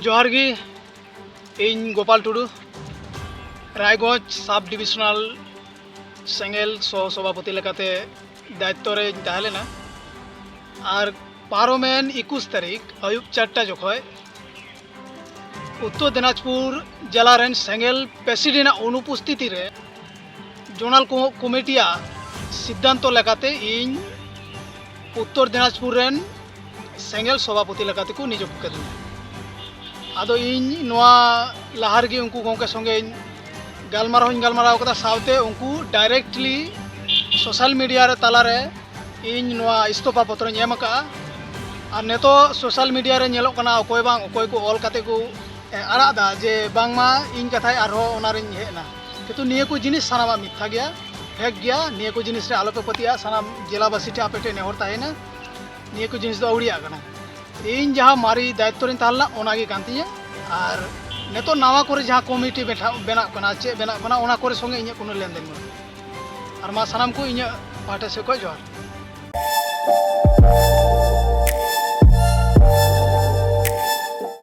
जोहार गी इन गोपाल टुडू रायगंज सब डिविशनल सेंगेल सह सभापति लेकाते दायित्व रे तहलेना और पारोमेन 21 तारीख आयुब 4टा जखय उत्तर दिनाजपुर जिला रेन सेंगेल प्रेसिडेंट अनुपस्थिति रे जोनाल कमिटिया सिद्धांत लेकाते इन उत्तर दिनाजपुर रेन सेंगेल सभापति लेकाते को नियुक्त कदिन आदो इन नोआ लाहार गे उनको गोंके संगे गालमाराव कदा सावते उनको डायरेक्टली सोशल मीडिया रे ताला रे इन नोआ इस्तफा पत्र एम का और नेतो सोशल मीडिया रे नेलोक कना अकोय बांग अकोय को ऑल काते को आरादा जे बांगमा इन कथाय आरो ओनारिन हेना किंतु निये को जिनिस सानामा मिथ्या गया फेक गया निये को जिनिस रे आलोपे पतिया सानाम जिलावासी टे आपेटे नेहर ताहेना निये को जिनिस दो औड़िया कना इन जहाँ मारी दायित्व रे ताहलना ओनागे कांतिया और नेतो नावा करे जहाँ कमिटी बेना कना चे बेना कना ओना करे संगे इᱧ कोनो लेनदेन और मा सानाम को इᱧ पाटे से को जोहार।